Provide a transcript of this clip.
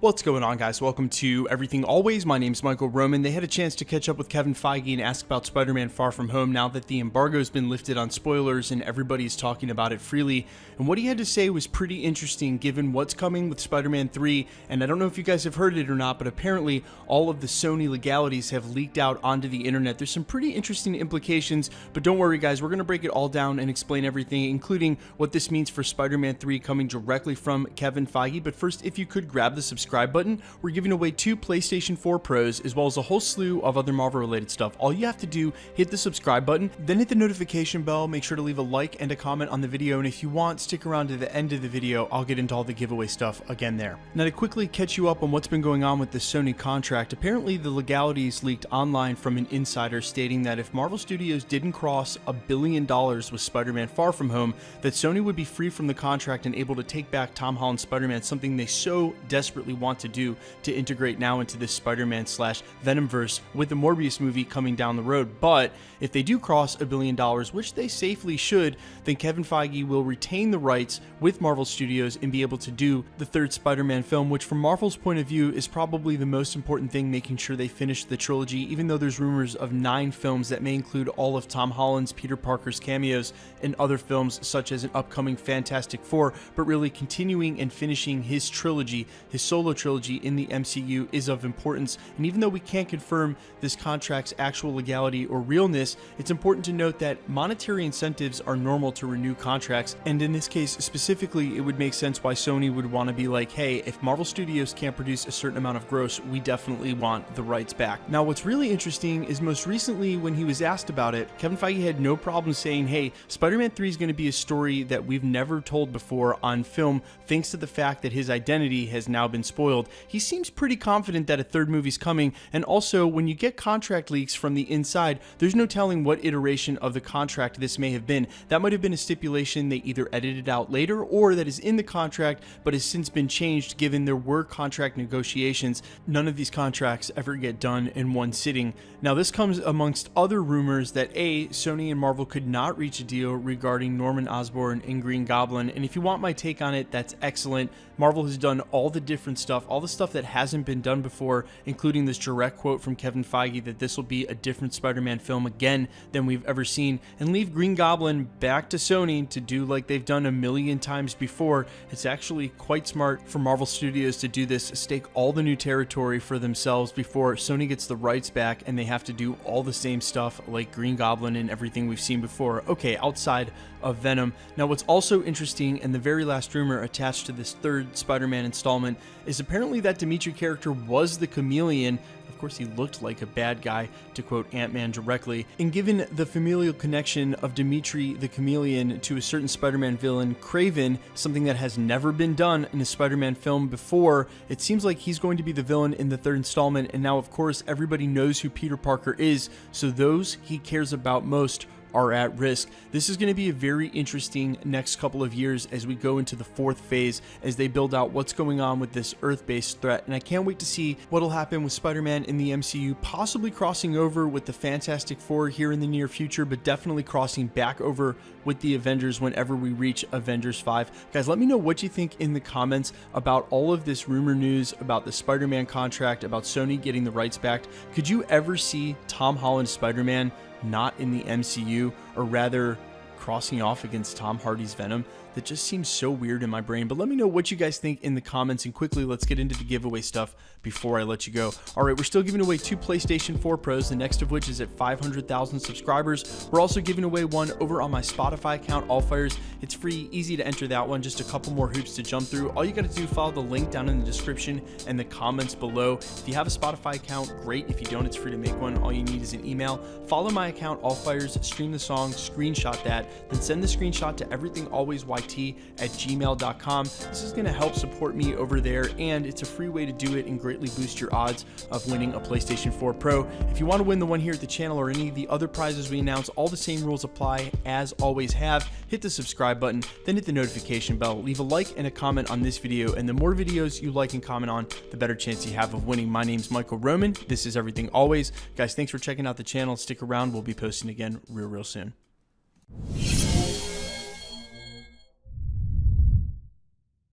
What's going on, guys? Welcome to Everything Always. My name's Michael Roman. They had a chance to catch up with Kevin Feige and ask about Spider-Man Far From Home now that the embargo's been lifted on spoilers and everybody's talking about it freely. And what he had to say was pretty interesting given what's coming with Spider-Man 3. And I don't know if you guys have heard it or not, but apparently all of the Sony legalities have leaked out onto the internet. There's some pretty interesting implications, but don't worry, guys. We're going to break it all down and explain everything, including what this means for Spider-Man 3 coming directly from Kevin Feige. But first, if you could grab the subscribe button, we're giving away 2 PlayStation 4 Pros as well as a whole slew of other Marvel related stuff. All you have to do, hit the subscribe button, then hit the notification bell, make sure to leave a like and a comment on the video, and if you want, stick around to the end of the video. I'll get into all the giveaway stuff again there. Now, to quickly catch you up on what's been going on with the Sony contract, apparently the legalities leaked online from an insider stating that if Marvel Studios didn't cross $1 billion with Spider-Man Far From Home, that Sony would be free from the contract and able to take back Tom Holland's Spider-Man, something they so desperately want to do to integrate now into this Spider-Man / Venomverse with the Morbius movie coming down the road. But if they do cross $1 billion, which they safely should, then Kevin Feige will retain the rights with Marvel Studios and be able to do the third Spider-Man film, which from Marvel's point of view is probably the most important thing, making sure they finish the trilogy, even though there's rumors of 9 films that may include all of Tom Holland's, Peter Parker's cameos, and other films such as an upcoming Fantastic Four, but really continuing and finishing his trilogy, his solo trilogy in the MCU is of importance. And even though we can't confirm this contract's actual legality or realness, it's important to note that monetary incentives are normal to renew contracts, and in this case specifically, it would make sense why Sony would want to be like, hey, if Marvel Studios can't produce a certain amount of gross, we definitely want the rights back. Now, what's really interesting is most recently when he was asked about it, Kevin Feige had no problem saying, hey, Spider-Man 3 is going to be a story that we've never told before on film, thanks to the fact that his identity has now been spoiled. He seems pretty confident that a third movie's coming, and also when you get contract leaks from the inside, there's no telling what iteration of the contract this may have been. That might have been a stipulation they either edited out later or that is in the contract but has since been changed given there were contract negotiations. None of these contracts ever get done in one sitting. Now, this comes amongst other rumors that Sony and Marvel could not reach a deal regarding Norman Osborn and Green Goblin, and if you want my take on it, that's excellent. Marvel has done all the different stuff, all the stuff that hasn't been done before, including this direct quote from Kevin Feige that this will be a different Spider-Man film again than we've ever seen, and leave Green Goblin back to Sony to do like they've done a million times before. It's actually quite smart for Marvel Studios to do this, stake all the new territory for themselves before Sony gets the rights back and they have to do all the same stuff like Green Goblin and everything we've seen before. Okay, outside of Venom. Now, what's also interesting, and the very last rumor attached to this third Spider-Man installment, is apparently that Dimitri character was the Chameleon. Of course, he looked like a bad guy, to quote Ant-Man directly. And given the familial connection of Dimitri the Chameleon to a certain Spider-Man villain, Kraven, something that has never been done in a Spider-Man film before, it seems like he's going to be the villain in the third installment. And now, of course, everybody knows who Peter Parker is, so those he cares about most are at risk. This is going to be a very interesting next couple of years as we go into the 4th phase as they build out what's going on with this Earth-based threat, and I can't wait to see what'll happen with Spider-Man in the MCU, possibly crossing over with the Fantastic Four here in the near future, but definitely crossing back over with the Avengers whenever we reach Avengers 5. Guys, let me know what you think in the comments about all of this rumor news about the Spider-Man contract, about Sony getting the rights back. Could you ever see Tom Holland's Spider-Man not in the MCU, or rather crossing off against Tom Hardy's Venom? That just seems so weird in my brain. But let me know what you guys think in the comments, and quickly let's get into the giveaway stuff before I let you go. All right, we're still giving away 2 PlayStation 4 Pros, the next of which is at 500,000 subscribers. We're also giving away one over on my Spotify account, Allfires. It's free, easy to enter that one, just a couple more hoops to jump through. All you got to do, follow the link down in the description and the comments below. If you have a Spotify account, great. If you don't, it's free to make one. All you need is an email. Follow my account, Allfires, stream the song, screenshot that, then send the screenshot to everythingalwaysYT@gmail.com. This is going to help support me over there, and it's a free way to do it and greatly boost your odds of winning a PlayStation 4 Pro. If you want to win the one here at the channel or any of the other prizes we announce, all the same rules apply as always have. Hit the subscribe button, then hit the notification bell. Leave a like and a comment on this video, and the more videos you like and comment on, the better chance you have of winning. My name's Michael Roman. This is Everything Always. Guys, thanks for checking out the channel. Stick around. We'll be posting again real soon.